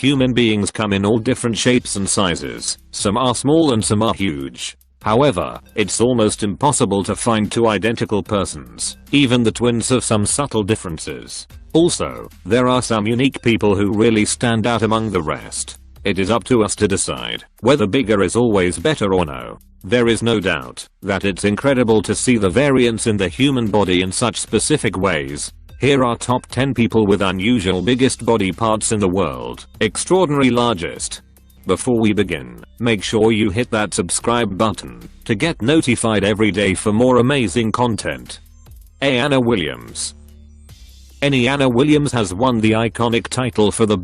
Human beings come in all different shapes and sizes, some are small and some are huge. However, it's almost impossible to find two identical persons. Even the twins have some subtle differences. Also, there are some unique people who really stand out among the rest. It is up to us to decide whether bigger is always better or no. There is no doubt that it's incredible to see the variance in the human body in such specific ways. Here are top 10 people with unusual biggest body parts in the world. Extraordinary largest. Before we begin, make sure you hit that subscribe button to get notified every day for more amazing content. Anna Williams. Anna Williams has won the iconic title for the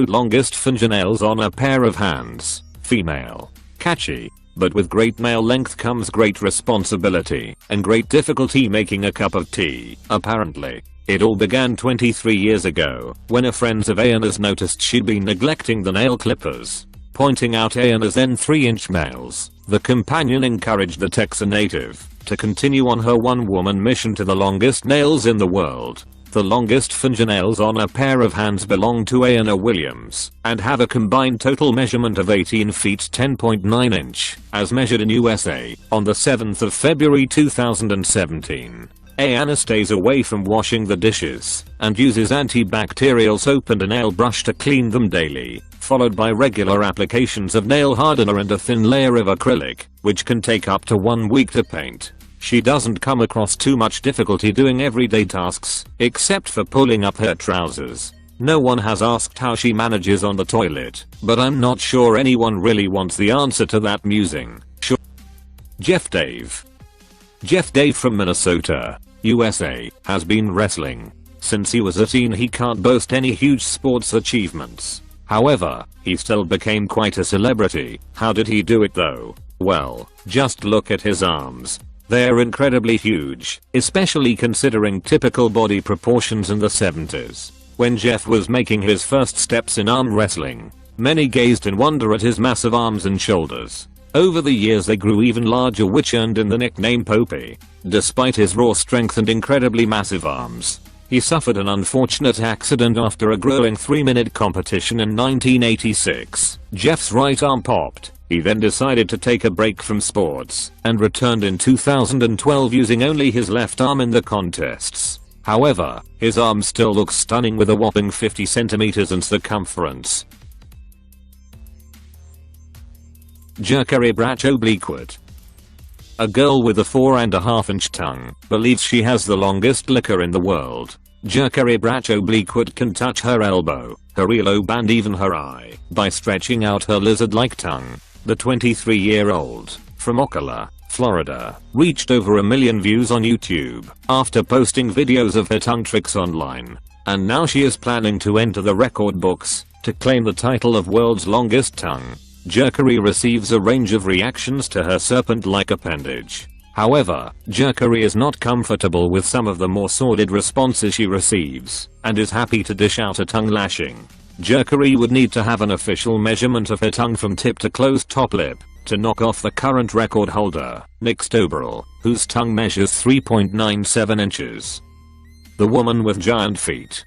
"longest fingernails on a pair of hands." Female. Catchy. But with great male length comes great responsibility and great difficulty making a cup of tea, apparently. It all began 23 years ago when a friend of Anna's noticed she'd been neglecting the nail clippers. Pointing out Anna's then 3-inch nails, the companion encouraged the Texan native to continue on her one-woman mission to the longest nails in the world. The longest fingernails on a pair of hands belong to Anna Williams and have a combined total measurement of 18 feet 10.9 inch, as measured in USA, on the 7th of February 2017. Anna stays away from washing the dishes and uses antibacterial soap and a nail brush to clean them daily, followed by regular applications of nail hardener and a thin layer of acrylic, which can take up to 1 week to paint. She doesn't come across too much difficulty doing everyday tasks, except for pulling up her trousers. No one has asked how she manages on the toilet, but I'm not sure anyone really wants the answer to that musing. Sure. Jeff Dave. Jeff Dave from Minnesota, USA, has been wrestling. Since he was a teen he can't boast any huge sports achievements. However, he still became quite a celebrity. How did he do it though? Well, just look at his arms. They're incredibly huge, especially considering typical body proportions in the 70s. When Jeff was making his first steps in arm wrestling, many gazed in wonder at his massive arms and shoulders. Over the years they grew even larger, which earned him the nickname Popey. Despite his raw strength and incredibly massive arms, he suffered an unfortunate accident after a grueling 3-minute competition in 1986. Jeff's right arm popped. He then decided to take a break from sports and returned in 2012 using only his left arm in the contests. However, his arm still looks stunning with a whopping 50 centimeters in circumference. Jerkari Bracho Bleakwood. A girl with a 4.5-inch tongue believes she has the longest licker in the world. Jerkari Bracho Bleakwood can touch her elbow, her earlobe and even her eye by stretching out her lizard-like tongue. The 23-year-old, from Ocala, Florida, reached over 1 million views on YouTube after posting videos of her tongue tricks online. And now she is planning to enter the record books to claim the title of world's longest tongue. Jerkari receives a range of reactions to her serpent-like appendage. However, Jerkari is not comfortable with some of the more sordid responses she receives and is happy to dish out a tongue lashing. Jerkari would need to have an official measurement of her tongue from tip to closed top lip to knock off the current record holder, Nick Stoberl, whose tongue measures 3.97 inches. The woman with giant feet.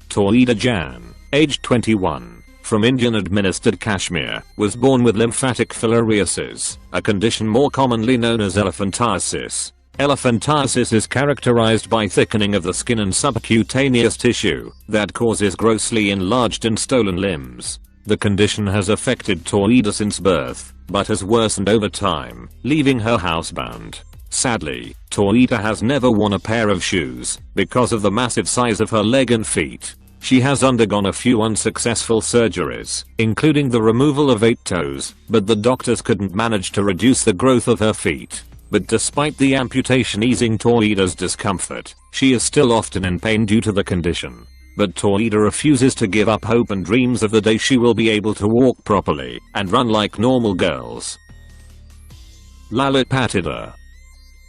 Tawhida Jan, aged 21, from Indian-administered Kashmir, was born with lymphatic filariasis, a condition more commonly known as elephantiasis. Elephantiasis is characterized by thickening of the skin and subcutaneous tissue that causes grossly enlarged and swollen limbs. The condition has affected Tawhida since birth, but has worsened over time, leaving her housebound. Sadly, Tawhida has never worn a pair of shoes because of the massive size of her leg and feet. She has undergone a few unsuccessful surgeries, including the removal of 8 toes, but the doctors couldn't manage to reduce the growth of her feet. But despite the amputation easing Tawhida's discomfort, she is still often in pain due to the condition. But Tawhida refuses to give up hope and dreams of the day she will be able to walk properly and run like normal girls. Lalit Patidar.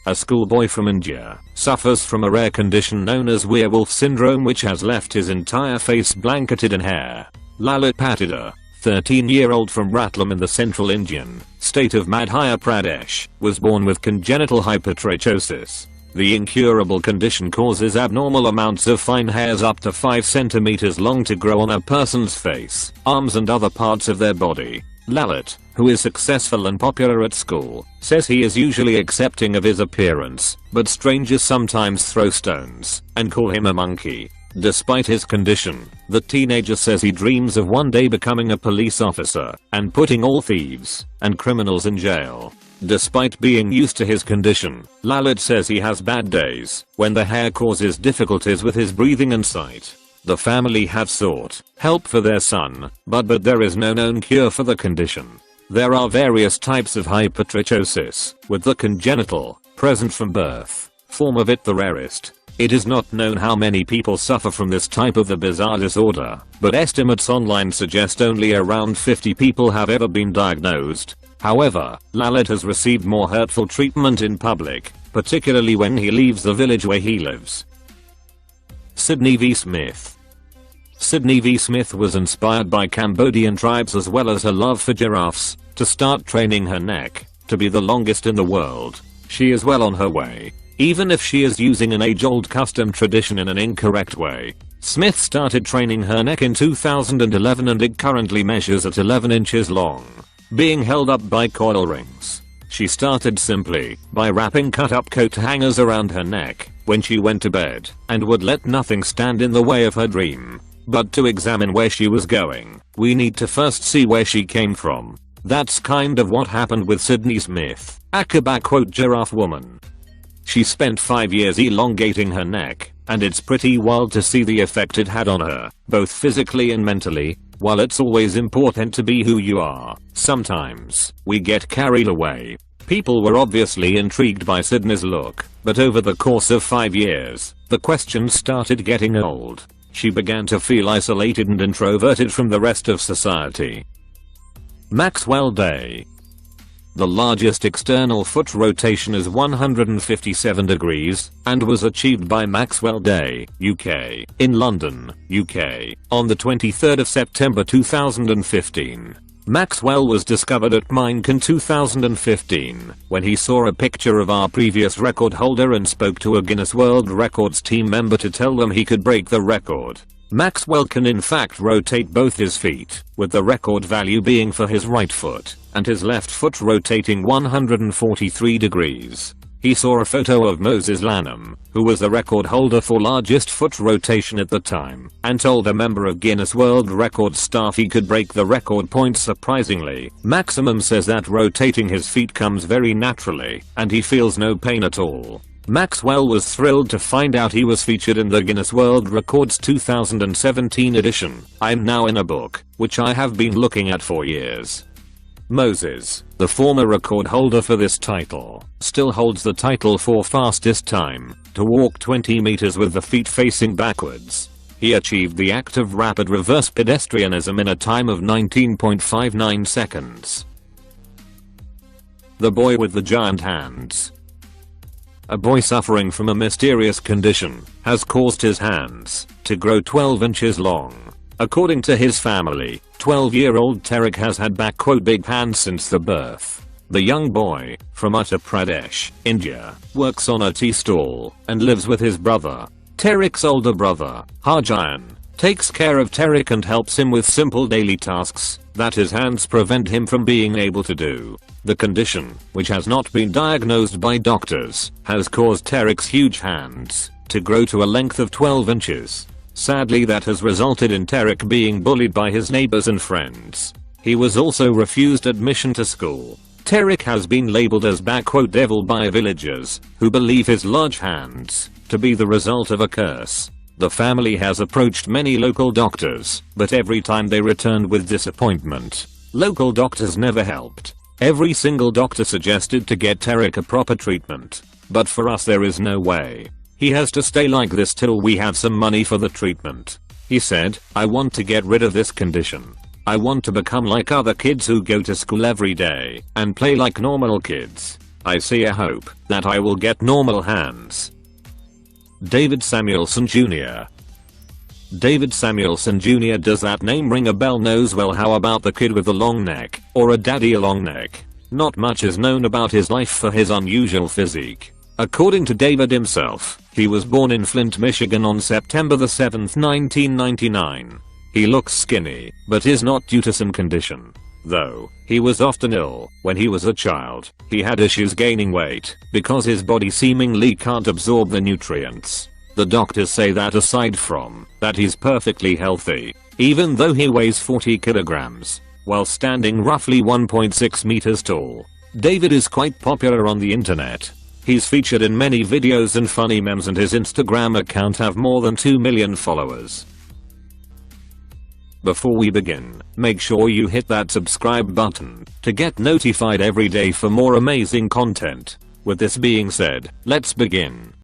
A schoolboy from India suffers from a rare condition known as werewolf syndrome, which has left his entire face blanketed in hair. Lalit Patidar, 13-year-old from Ratlam in the central Indian state of Madhya Pradesh, was born with congenital hypertrichosis. The incurable condition causes abnormal amounts of fine hairs up to 5 centimeters long to grow on a person's face, arms and other parts of their body. Lalit, who is successful and popular at school, says he is usually accepting of his appearance, but strangers sometimes throw stones and call him a monkey. Despite his condition, the teenager says he dreams of one day becoming a police officer and putting all thieves and criminals in jail. Despite being used to his condition, Lalit says he has bad days when the hair causes difficulties with his breathing and sight. The family have sought help for their son, but there is no known cure for the condition. There are various types of hypertrichosis, with the congenital, present from birth, form of it the rarest. It is not known how many people suffer from this type of the bizarre disorder, but estimates online suggest only around 50 people have ever been diagnosed. However, Lalit has received more hurtful treatment in public, particularly when he leaves the village where he lives. Sydney V. Smith. Sydney V. Smith was inspired by Cambodian tribes as well as her love for giraffes to start training her neck to be the longest in the world. She is well on her way, even if she is using an age-old custom tradition in an incorrect way. Smith started training her neck in 2011 and it currently measures at 11 inches long, being held up by coil rings. She started simply by wrapping cut-up coat hangers around her neck when she went to bed and would let nothing stand in the way of her dream. But to examine where she was going, we need to first see where she came from. That's kind of what happened with Sydney Smith, Akaba quote giraffe woman. She spent 5 years elongating her neck, and it's pretty wild to see the effect it had on her, both physically and mentally. While it's always important to be who you are, sometimes we get carried away. People were obviously intrigued by Sydney's look, but over the course of 5 years, the questions started getting old. She began to feel isolated and introverted from the rest of society. Maxwell Day. The largest external foot rotation is 157 degrees and was achieved by Maxwell Day, UK, in London, UK, on the 23rd of September 2015. Maxwell was discovered at Minecon 2015 when he saw a picture of our previous record holder and spoke to a Guinness World Records team member to tell them he could break the record. Maxwell can in fact rotate both his feet, with the record value being for his right foot, and his left foot rotating 143 degrees. He saw a photo of Moses Lanham, who was the record holder for largest foot rotation at the time, and told a member of Guinness World Records staff he could break the record point surprisingly. Maximum says that rotating his feet comes very naturally, and he feels no pain at all. Maxwell was thrilled to find out he was featured in the Guinness World Records 2017 edition. I'm now in a book, which I have been looking at for years. Moses, the former record holder for this title, still holds the title for fastest time to walk 20 meters with the feet facing backwards. He achieved the act of rapid reverse pedestrianism in a time of 19.59 seconds. The boy with the giant hands. A boy suffering from a mysterious condition has caused his hands to grow 12 inches long. According to his family, 12-year-old Tarek has had big hands since the birth. The young boy, from Uttar Pradesh, India, works on a tea stall and lives with his brother. Tarek's older brother, Harjan, takes care of Tarek and helps him with simple daily tasks that his hands prevent him from being able to do. The condition, which has not been diagnosed by doctors, has caused Tarek's huge hands to grow to a length of 12 inches. Sadly, that has resulted in Tarek being bullied by his neighbors and friends. He was also refused admission to school. Tarek has been labeled as "devil" by villagers, who believe his large hands to be the result of a curse. The family has approached many local doctors, but every time they returned with disappointment. Local doctors never helped. Every single doctor suggested to get Tarek a proper treatment. But for us there is no way. He has to stay like this till we have some money for the treatment. He said, "I want to get rid of this condition. I want to become like other kids who go to school every day and play like normal kids. I see a hope that I will get normal hands." David Samuelson Jr. David Samuelson Jr. Does that name ring a bell? Knows well. How about the kid with the long neck, or a daddy long neck? Not much is known about his life for his unusual physique. According to David himself, he was born in Flint, Michigan on September the 7th, 1999. He looks skinny, but is not due to some condition. Though, he was often ill when he was a child. He had issues gaining weight because his body seemingly can't absorb the nutrients. The doctors say that aside from that, he's perfectly healthy, even though he weighs 40 kilograms, while standing roughly 1.6 meters tall. David is quite popular on the internet. He's featured in many videos and funny memes, and his Instagram account have more than 2 million followers. Before we begin, make sure you hit that subscribe button to get notified every day for more amazing content. With this being said, let's begin.